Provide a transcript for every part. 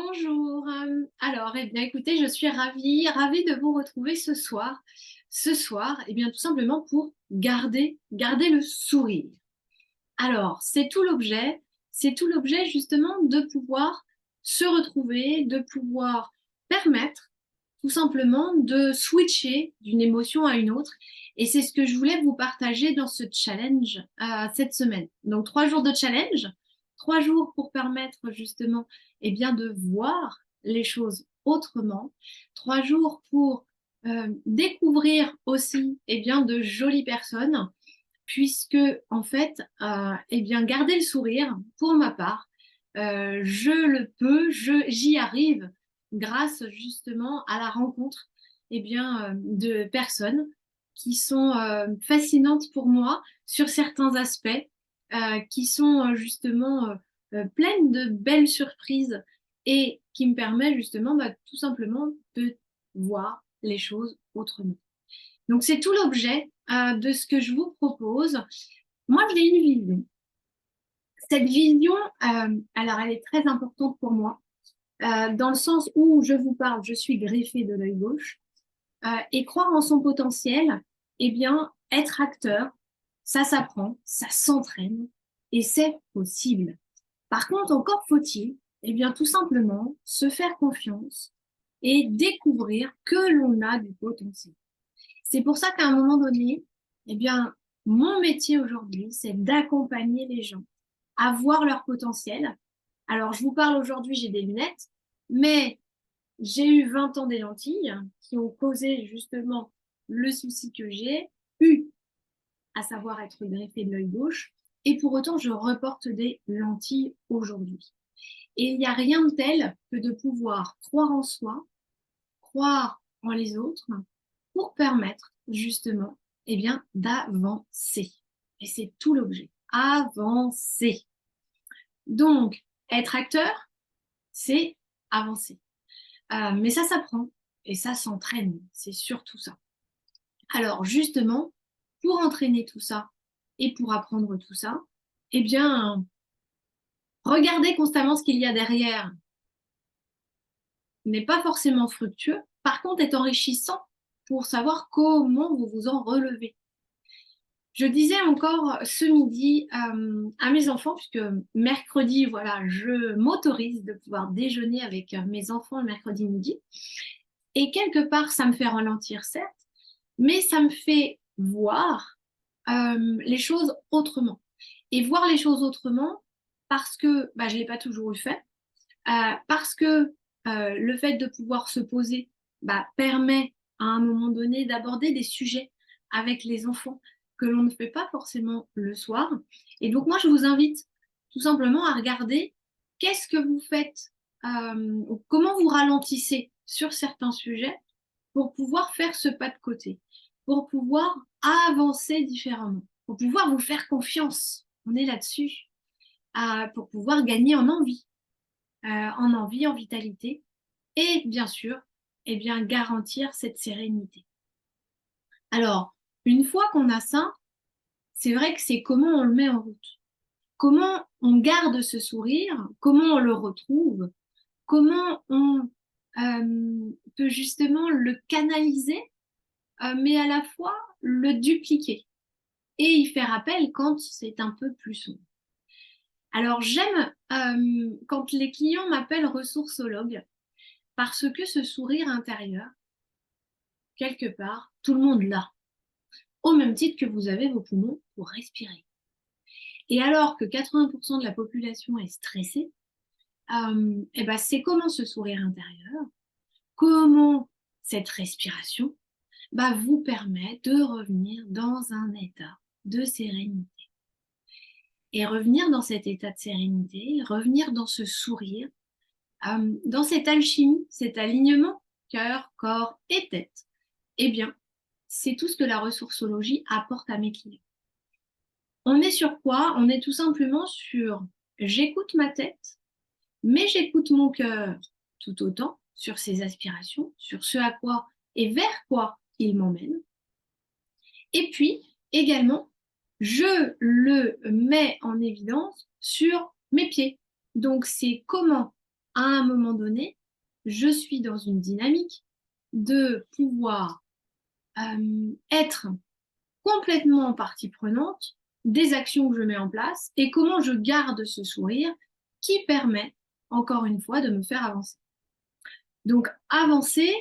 Bonjour. Alors, eh bien, écoutez, je suis ravie de vous retrouver ce soir. Ce soir, eh bien, tout simplement pour garder le sourire. Alors, c'est tout l'objet justement de pouvoir se retrouver, de pouvoir permettre tout simplement de switcher d'une émotion à une autre. Et c'est ce que je voulais vous partager dans ce challenge cette semaine. Donc, 3 jours de challenge, 3 jours pour permettre justement de voir les choses autrement, 3 jours pour découvrir aussi de jolies personnes puisque en fait, garder le sourire, pour ma part, je le peux, j'y arrive grâce justement à la rencontre de personnes qui sont fascinantes pour moi sur certains aspects, qui sont pleines de belles surprises et qui me permettent justement tout simplement de voir les choses autrement. Donc, c'est tout l'objet de ce que je vous propose. Moi, j'ai une vision. Cette vision, alors elle est très importante pour moi, dans le sens où je vous parle, je suis greffée de l'œil gauche, et croire en son potentiel, eh bien, être acteur, ça s'apprend, ça s'entraîne, et c'est possible. Par contre, encore faut-il, eh bien, tout simplement, se faire confiance et découvrir que l'on a du potentiel. C'est pour ça qu'à un moment donné, eh bien, mon métier aujourd'hui, c'est d'accompagner les gens à voir leur potentiel. Alors, je vous parle aujourd'hui, j'ai des lunettes, mais j'ai eu 20 ans des lentilles qui ont causé justement le souci que j'ai eu, à savoir être greffée de l'œil gauche. Et pour autant, je reporte des lentilles aujourd'hui. Et il n'y a rien de tel que de pouvoir croire en soi, croire en les autres, pour permettre justement d'avancer. Et c'est tout l'objet. Avancer. Donc, être acteur, c'est avancer. Mais ça s'apprend et ça s'entraîne. C'est surtout ça. Alors, justement, pour entraîner tout ça et pour apprendre tout ça, eh bien, regardez constamment ce qu'il y a derrière n'est pas forcément fructueux, par contre est enrichissant pour savoir comment vous vous en relevez. Je disais encore ce midi à mes enfants, puisque mercredi, voilà, je m'autorise de pouvoir déjeuner avec mes enfants le mercredi midi. Et quelque part, ça me fait ralentir, certes, mais ça me fait voir les choses autrement. Et voir les choses autrement parce que je ne l'ai pas toujours eu fait, parce que le fait de pouvoir se poser permet à un moment donné d'aborder des sujets avec les enfants que l'on ne fait pas forcément le soir. Et donc moi, je vous invite tout simplement à regarder qu'est-ce que vous faites, comment vous ralentissez sur certains sujets pour pouvoir faire ce pas de côté, pour pouvoir avancer différemment, pour pouvoir vous faire confiance. On est là-dessus, pour pouvoir gagner en vitalité, et bien sûr, garantir cette sérénité. Alors, une fois qu'on a ça, c'est vrai que c'est comment on le met en route, comment on garde ce sourire, comment on le retrouve, comment on peut justement le canaliser, mais à la fois le dupliquer et y faire appel quand c'est un peu plus sombre. Alors, j'aime quand les clients m'appellent ressourcologue, parce que ce sourire intérieur, quelque part, tout le monde l'a, au même titre que vous avez vos poumons pour respirer. Et alors que 80% de la population est stressée, c'est comment ce sourire intérieur, comment cette respiration vous permet de revenir dans un état de sérénité. Et revenir dans cet état de sérénité, revenir dans ce sourire, dans cette alchimie, cet alignement cœur, corps et tête, eh bien, c'est tout ce que la ressourcologie apporte à mes clients. On est sur quoi? On est tout simplement sur j'écoute ma tête, mais j'écoute mon cœur tout autant sur ses aspirations, sur ce à quoi et vers quoi il m'emmène. Et puis, également, je le mets en évidence sur mes pieds. Donc, c'est comment, à un moment donné, je suis dans une dynamique de pouvoir être complètement partie prenante des actions que je mets en place et comment je garde ce sourire qui permet, encore une fois, de me faire avancer. Donc, avancer,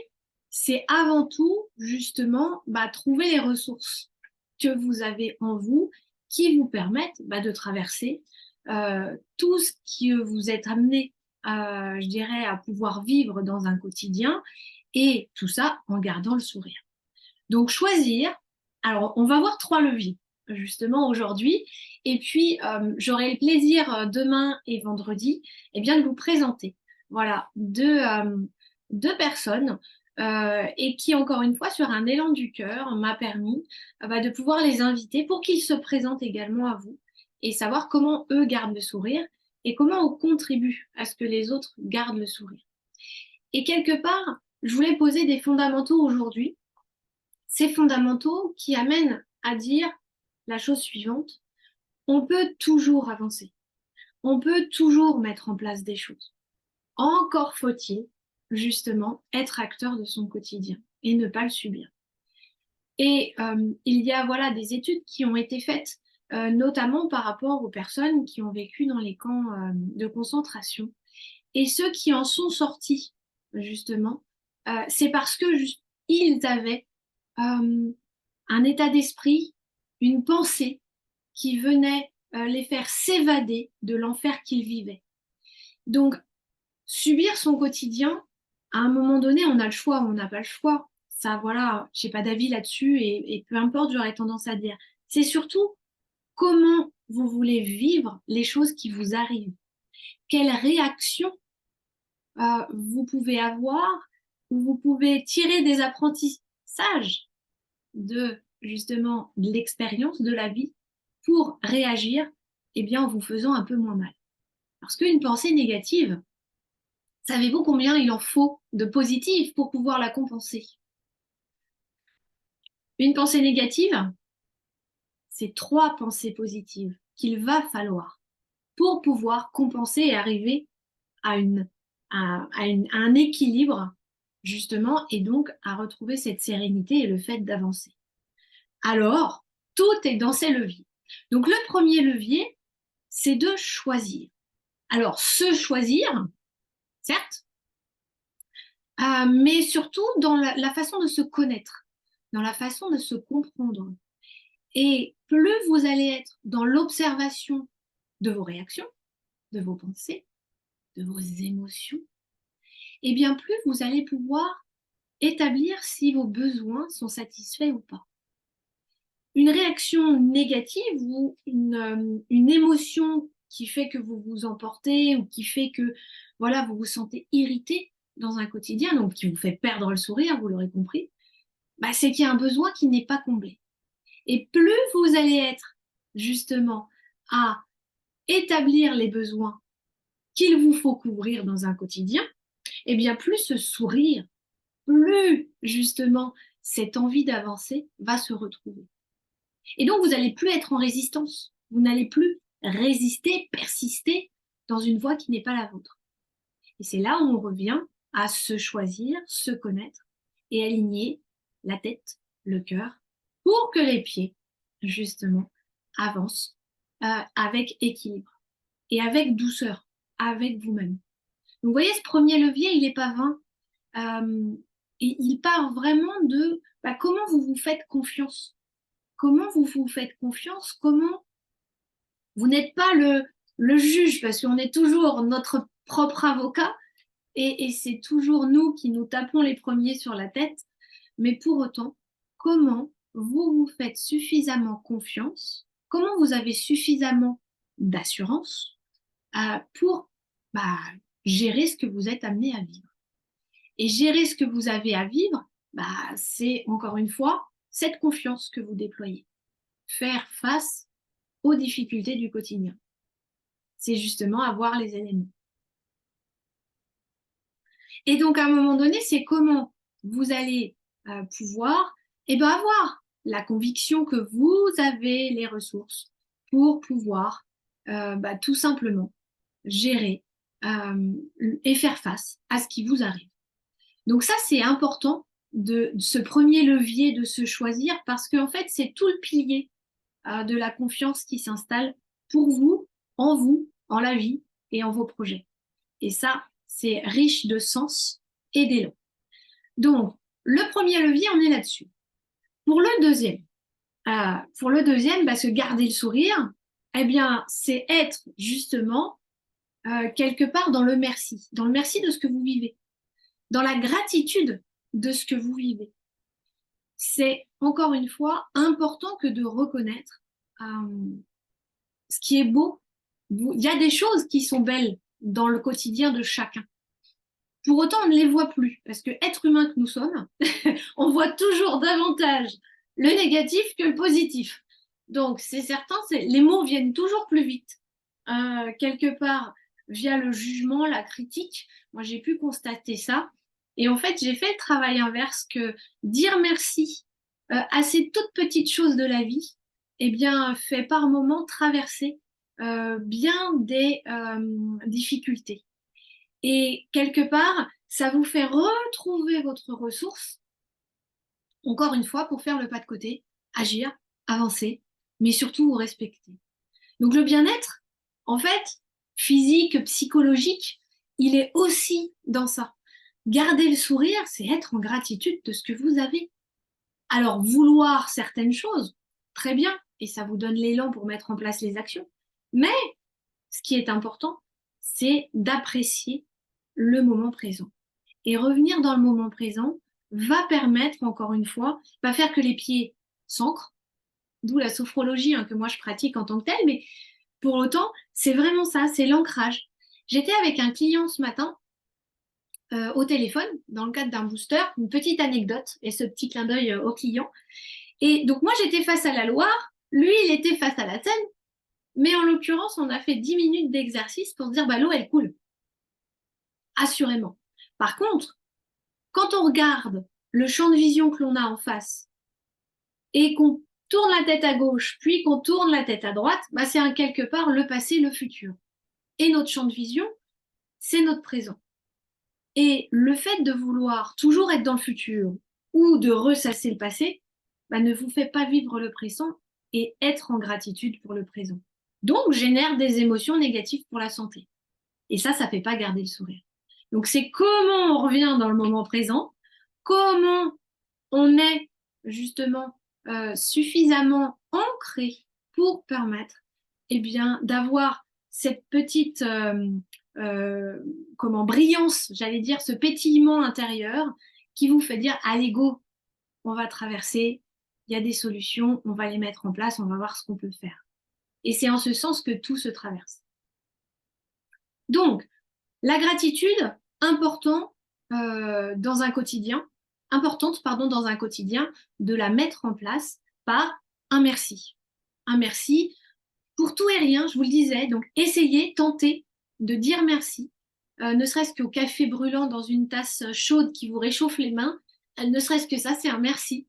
c'est avant tout, justement, trouver les ressources que vous avez en vous qui vous permettent de traverser tout ce que vous êtes amené, je dirais, à pouvoir vivre dans un quotidien, et tout ça en gardant le sourire. Donc, choisir. Alors, on va voir 3 leviers, justement, aujourd'hui. Et puis, j'aurai le plaisir demain et vendredi, de vous présenter, voilà, deux personnes et qui, encore une fois, sur un élan du cœur, m'a permis de pouvoir les inviter pour qu'ils se présentent également à vous et savoir comment eux gardent le sourire et comment on contribue à ce que les autres gardent le sourire. Et quelque part, je voulais poser des fondamentaux aujourd'hui, ces fondamentaux qui amènent à dire la chose suivante: on peut toujours avancer, on peut toujours mettre en place des choses. Encore faut-il, justement, être acteur de son quotidien et ne pas le subir. Et il y a voilà, des études qui ont été faites, notamment par rapport aux personnes qui ont vécu dans les camps de concentration. Et ceux qui en sont sortis, justement, c'est parce que ils avaient un état d'esprit, une pensée qui venait les faire s'évader de l'enfer qu'ils vivaient. Donc, subir son quotidien, à un moment donné, on a le choix ou on n'a pas le choix. Ça, voilà, j'ai pas d'avis là-dessus et peu importe, j'aurais tendance à dire. C'est surtout comment vous voulez vivre les choses qui vous arrivent. Quelle réaction vous pouvez avoir, ou vous pouvez tirer des apprentissages de justement de l'expérience de la vie pour réagir en vous faisant un peu moins mal. Parce qu'une pensée négative, savez-vous combien il en faut de positif pour pouvoir la compenser? Une pensée négative, c'est 3 pensées positives qu'il va falloir pour pouvoir compenser et arriver à un équilibre, justement, et donc à retrouver cette sérénité et le fait d'avancer. Alors, tout est dans ces leviers. Donc, le premier levier, c'est de choisir. Alors, se choisir, certes, mais surtout dans la façon de se connaître, dans la façon de se comprendre. Et plus vous allez être dans l'observation de vos réactions, de vos pensées, de vos émotions, et bien plus vous allez pouvoir établir si vos besoins sont satisfaits ou pas. Une réaction négative ou une émotion qui fait que vous vous emportez ou qui fait que voilà, vous vous sentez irrité dans un quotidien, donc qui vous fait perdre le sourire, vous l'aurez compris, c'est qu'il y a un besoin qui n'est pas comblé. Et plus vous allez être justement à établir les besoins qu'il vous faut couvrir dans un quotidien, et bien plus ce sourire, plus justement cette envie d'avancer va se retrouver. Et donc vous n'allez plus être en résistance, vous n'allez plus résister, persister dans une voie qui n'est pas la vôtre. Et c'est là où on revient à se choisir, se connaître et aligner la tête, le cœur, pour que les pieds, justement, avancent avec équilibre et avec douceur, avec vous-même. Donc, vous voyez, ce premier levier, il n'est pas vain. Et il part vraiment de comment vous vous faites confiance. Comment vous vous faites confiance, comment vous n'êtes pas le juge, parce qu'on est toujours notre propre avocat, et c'est toujours nous qui nous tapons les premiers sur la tête. Mais pour autant, comment vous vous faites suffisamment confiance, comment vous avez suffisamment d'assurance pour gérer ce que vous êtes amené à vivre. Et gérer ce que vous avez à vivre, c'est encore une fois cette confiance que vous déployez. Faire face aux difficultés du quotidien. C'est justement avoir les éléments. Et donc, à un moment donné, c'est comment vous allez pouvoir avoir la conviction que vous avez les ressources pour pouvoir tout simplement gérer et faire face à ce qui vous arrive. Donc ça, c'est important de ce premier levier de se choisir parce qu'en fait, c'est tout le pilier de la confiance qui s'installe pour vous, en la vie et en vos projets. Et ça, c'est riche de sens et d'élan. Donc, le premier levier, on est là-dessus. Pour le deuxième, se garder le sourire, eh bien, c'est être justement quelque part dans le merci de ce que vous vivez, dans la gratitude de ce que vous vivez. C'est encore une fois important que de reconnaître ce qui est beau. Il y a des choses qui sont belles dans le quotidien de chacun. Pour autant, on ne les voit plus, parce que être humain que nous sommes, on voit toujours davantage le négatif que le positif. Donc, c'est certain, les mots viennent toujours plus vite. Quelque part, via le jugement, la critique, moi j'ai pu constater ça. Et en fait, j'ai fait le travail inverse que dire merci à ces toutes petites choses de la vie, eh bien, fait par moments traverser bien des difficultés. Et quelque part, ça vous fait retrouver votre ressource, encore une fois, pour faire le pas de côté, agir, avancer, mais surtout vous respecter. Donc le bien-être, en fait, physique, psychologique, il est aussi dans ça. Garder le sourire, c'est être en gratitude de ce que vous avez. Alors vouloir certaines choses, très bien, et ça vous donne l'élan pour mettre en place les actions. Mais ce qui est important, c'est d'apprécier le moment présent. Et revenir dans le moment présent va permettre, encore une fois, va faire que les pieds s'ancrent, d'où la sophrologie que moi je pratique en tant que telle, mais pour autant, c'est vraiment ça, c'est l'ancrage. J'étais avec un client ce matin au téléphone, dans le cadre d'un booster, une petite anecdote et ce petit clin d'œil au client. Et donc moi j'étais face à la Loire, lui il était face à la Seine, mais en l'occurrence on a fait 10 minutes d'exercice pour se dire bah l'eau elle coule, assurément. Par contre, quand on regarde le champ de vision que l'on a en face et qu'on tourne la tête à gauche, puis qu'on tourne la tête à droite, bah c'est quelque part le passé, le futur. Et notre champ de vision, c'est notre présent. Et le fait de vouloir toujours être dans le futur ou de ressasser le passé, bah, ne vous fait pas vivre le présent et être en gratitude pour le présent. Donc, génère des émotions négatives pour la santé. Et ça fait pas garder le sourire. Donc, c'est comment on revient dans le moment présent, comment on est justement suffisamment ancré pour permettre eh bien, d'avoir cette petite brillance, j'allais dire, ce pétillement intérieur qui vous fait dire, allez go, on va traverser, il y a des solutions, on va les mettre en place, on va voir ce qu'on peut faire. Et c'est en ce sens que tout se traverse. Donc, la gratitude, important dans un quotidien, importante pardon, dans un quotidien, de la mettre en place par un merci. Un merci pour tout et rien, je vous le disais. Donc, essayez, tentez de dire merci, ne serait-ce qu'au café brûlant dans une tasse chaude qui vous réchauffe les mains, ne serait-ce que ça, c'est un merci.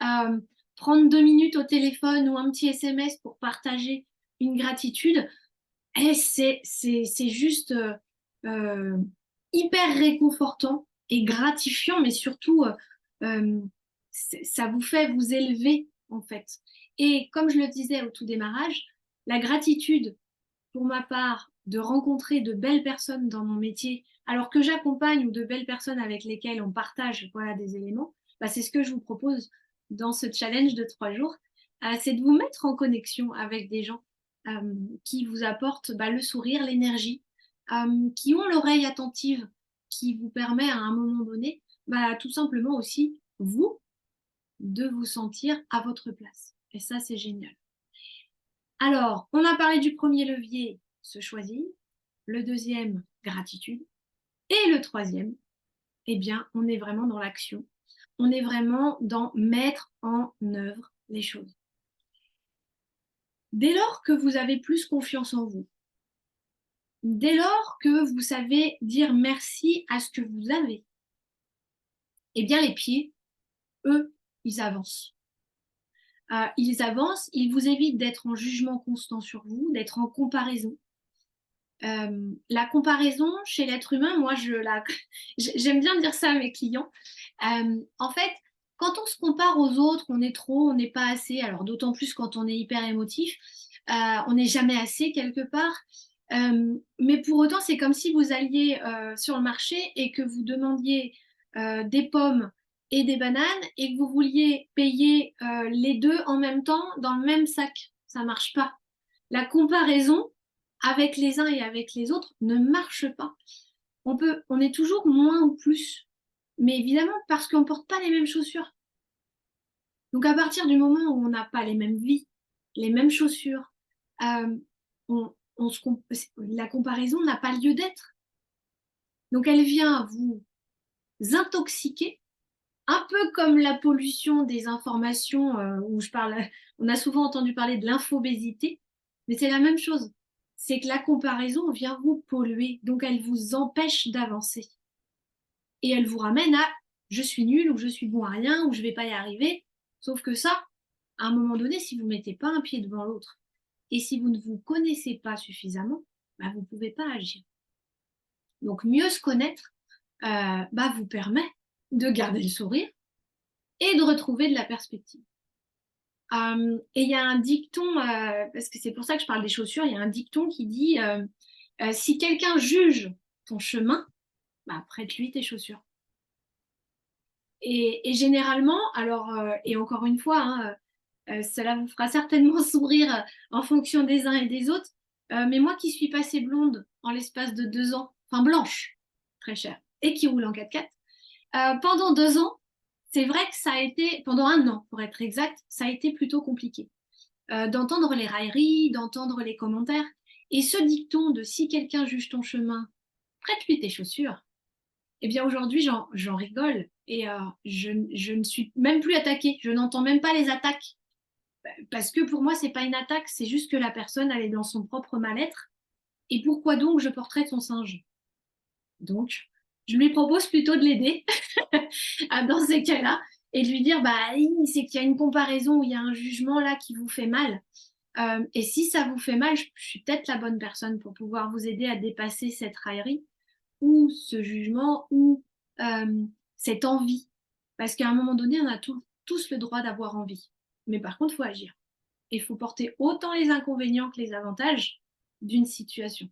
Euh, Prendre 2 minutes au téléphone ou un petit SMS pour partager une gratitude, et c'est juste euh, hyper réconfortant et gratifiant, mais surtout, ça vous fait vous élever, en fait. Et comme je le disais au tout démarrage, la gratitude, pour ma part, de rencontrer de belles personnes dans mon métier, alors que j'accompagne ou de belles personnes avec lesquelles on partage voilà, des éléments, bah, c'est ce que je vous propose dans ce challenge de 3 jours, c'est de vous mettre en connexion avec des gens qui vous apportent bah, le sourire, l'énergie, qui ont l'oreille attentive, qui vous permet à un moment donné, bah, tout simplement aussi, vous, de vous sentir à votre place. Et ça, c'est génial. Alors, on a parlé du premier levier, se choisir, le deuxième, gratitude, et le troisième, eh bien, on est vraiment dans l'action. On est vraiment dans mettre en œuvre les choses. Dès lors que vous avez plus confiance en vous, dès lors que vous savez dire merci à ce que vous avez, eh bien, les pieds, eux, ils avancent. Ils avancent, ils vous évitent d'être en jugement constant sur vous, d'être en comparaison. La comparaison chez l'être humain, moi, j'aime bien dire ça à mes clients. En fait, quand on se compare aux autres, on est trop, on n'est pas assez. Alors d'autant plus quand on est hyper émotif, on n'est jamais assez quelque part. Mais pour autant, c'est comme si vous alliez sur le marché et que vous demandiez des pommes et des bananes et que vous vouliez payer les deux en même temps dans le même sac. Ça marche pas. La comparaison avec les uns et avec les autres ne marche pas. On est toujours moins ou plus, mais évidemment parce qu'on ne porte pas les mêmes chaussures. Donc à partir du moment où on n'a pas les mêmes vies, les mêmes chaussures, euh, la comparaison n'a pas lieu d'être. Donc elle vient vous intoxiquer, un peu comme la pollution des informations où on a souvent entendu parler de l'infobésité, mais c'est la même chose. C'est que la comparaison vient vous polluer, donc elle vous empêche d'avancer. Et elle vous ramène à je suis nul ou je suis bon à rien ou je vais pas y arriver. Sauf que ça, à un moment donné, si vous mettez pas un pied devant l'autre et si vous ne vous connaissez pas suffisamment, bah, vous pouvez pas agir. Donc mieux se connaître vous permet de garder le sourire et de retrouver de la perspective. Et il y a un dicton, parce que c'est pour ça que je parle des chaussures, il y a un dicton qui dit si quelqu'un juge ton chemin, bah, prête-lui tes chaussures. Et généralement, alors, et encore une fois, hein, cela vous fera certainement sourire en fonction des uns et des autres, mais moi qui suis passée blonde en l'espace de 2 ans, enfin blanche, très chère, et qui roule en 4x4, pendant 2 ans, c'est vrai que ça a été, pendant 1 an pour être exact, ça a été plutôt compliqué d'entendre les railleries, d'entendre les commentaires. Et ce dicton de si quelqu'un juge ton chemin, prête-lui tes chaussures. Eh bien aujourd'hui, j'en rigole et je ne suis même plus attaquée. Je n'entends même pas les attaques. Parce que pour moi, c'est pas une attaque, c'est juste que la personne, elle est dans son propre mal-être. Et pourquoi donc je porterais son singe? Donc, je lui propose plutôt de l'aider dans ces cas-là et de lui dire, bah, c'est qu'il y a une comparaison ou il y a un jugement là qui vous fait mal. Et si ça vous fait mal, je suis peut-être la bonne personne pour pouvoir vous aider à dépasser cette raillerie ou ce jugement ou cette envie. Parce qu'à un moment donné, on a tous le droit d'avoir envie. Mais par contre, il faut agir. Et il faut porter autant les inconvénients que les avantages d'une situation.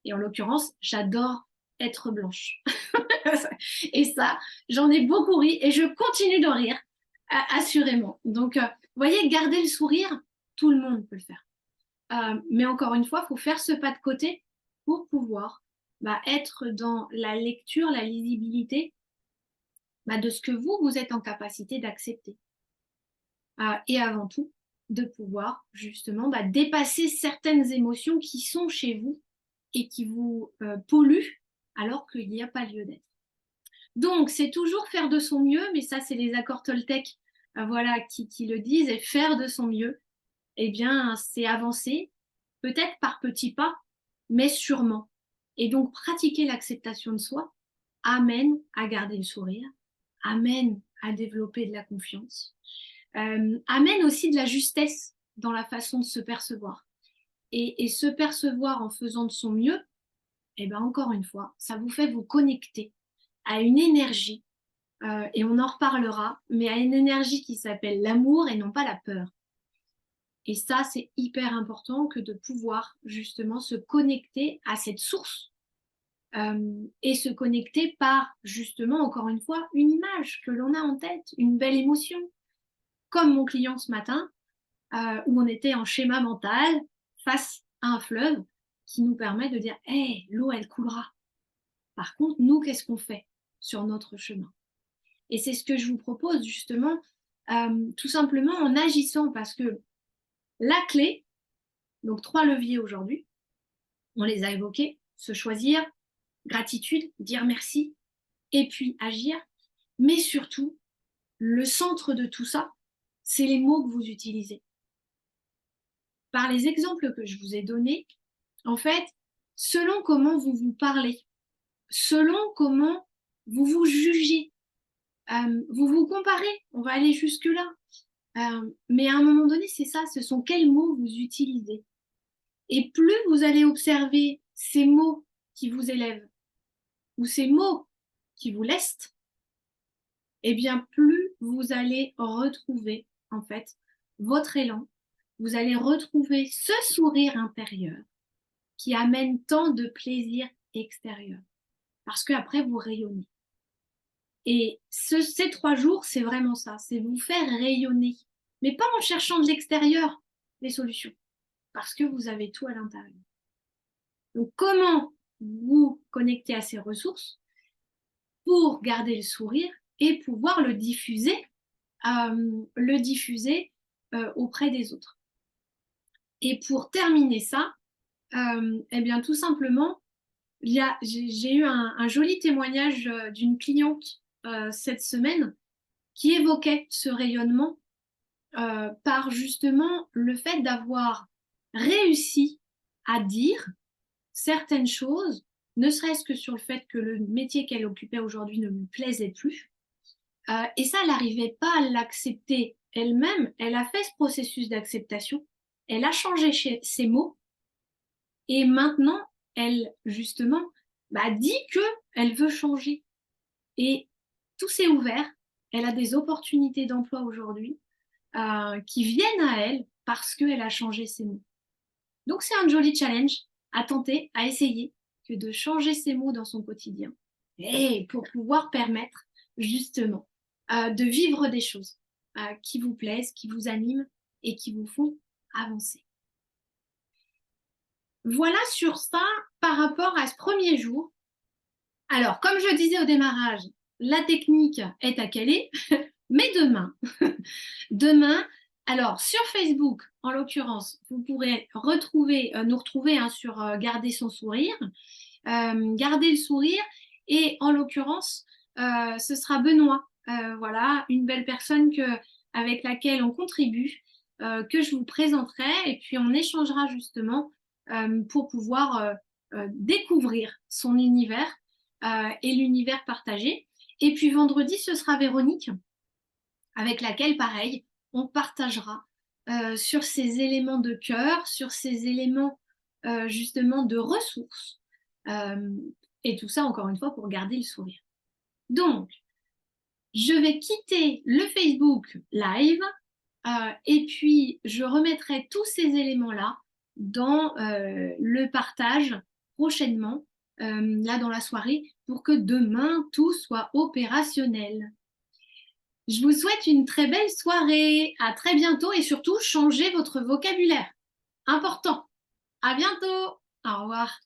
Et en l'occurrence, j'adore être blanche. Et ça, j'en ai beaucoup ri et je continue d'en rire, assurément. Donc, vous voyez, garder le sourire, tout le monde peut le faire. Mais encore une fois, il faut faire ce pas de côté pour pouvoir être dans la lecture, la lisibilité de ce que vous êtes en capacité d'accepter. Et avant tout, de pouvoir justement dépasser certaines émotions qui sont chez vous et qui vous polluent alors qu'il n'y a pas lieu d'être. Donc, c'est toujours faire de son mieux, mais ça, c'est les accords Toltec qui le disent, et faire de son mieux, eh bien, c'est avancer, peut-être par petits pas, mais sûrement. Et donc, pratiquer l'acceptation de soi amène à garder le sourire, amène à développer de la confiance, amène aussi de la justesse dans la façon de se percevoir. Et se percevoir en faisant de son mieux, eh bien, encore une fois, ça vous fait vous connecter à une énergie, et on en reparlera, mais à une énergie qui s'appelle l'amour et non pas la peur. Et ça, c'est hyper important que de pouvoir justement se connecter à cette source et se connecter par justement, encore une fois, une image que l'on a en tête, une belle émotion. Comme mon client ce matin, où on était en schéma mental face à un fleuve qui nous permet de dire hey, l'eau, elle coulera. Par contre, nous, qu'est-ce qu'on fait sur notre chemin? Et c'est ce que je vous propose justement, tout simplement en agissant, parce que la clé, donc 3 leviers aujourd'hui, on les a évoqués, se choisir, gratitude, dire merci, et puis agir, mais surtout, le centre de tout ça, c'est les mots que vous utilisez. Par les exemples que je vous ai donnés, en fait, selon comment vous vous parlez, selon comment vous vous jugez, vous vous comparez, on va aller jusque-là. Mais à un moment donné, c'est ça, ce sont quels mots vous utilisez. Et plus vous allez observer ces mots qui vous élèvent ou ces mots qui vous lestent, eh bien, plus vous allez retrouver, en fait, votre élan, vous allez retrouver ce sourire intérieur qui amène tant de plaisir extérieur. Parce qu'après, vous rayonnez. Et ces 3 jours, c'est vraiment ça, c'est vous faire rayonner. Mais pas en cherchant de l'extérieur les solutions, parce que vous avez tout à l'intérieur. Donc, comment vous connecter à ces ressources pour garder le sourire et pouvoir auprès des autres. Et pour terminer ça, eh bien tout simplement, j'ai eu un joli témoignage d'une cliente cette semaine qui évoquait ce rayonnement par justement le fait d'avoir réussi à dire certaines choses, ne serait-ce que sur le fait que le métier qu'elle occupait aujourd'hui ne lui plaisait plus. Et ça, elle n'arrivait pas à l'accepter elle-même. Elle a fait ce processus d'acceptation. Elle a changé ses mots. Et maintenant, elle, justement, dit qu'elle veut changer. Et tout s'est ouvert. Elle a des opportunités d'emploi aujourd'hui qui viennent à elle parce qu'elle a changé ses mots. Donc, c'est un joli challenge à tenter, à essayer, que de changer ses mots dans son quotidien. Et pour pouvoir permettre, justement, de vivre des choses qui vous plaisent, qui vous animent et qui vous font avancer. Voilà sur ça par rapport à ce premier jour. Alors, comme je disais au démarrage, la technique est à caler, mais demain, alors sur Facebook, en l'occurrence, vous pourrez nous retrouver sur Garder son sourire, garder le sourire, et en l'occurrence, ce sera Benoît, voilà, une belle personne avec laquelle on contribue, que je vous présenterai, et puis on échangera justement pour pouvoir découvrir son univers et l'univers partagé. Et puis vendredi, ce sera Véronique, avec laquelle, pareil, on partagera sur ces éléments de cœur, sur ces éléments justement de ressources, et tout ça, encore une fois, pour garder le sourire. Donc, je vais quitter le Facebook Live et puis je remettrai tous ces éléments-là dans le partage prochainement, là dans la soirée, pour que demain, tout soit opérationnel. Je vous souhaite une très belle soirée, à très bientôt et surtout, changez votre vocabulaire. Important. À bientôt. Au revoir.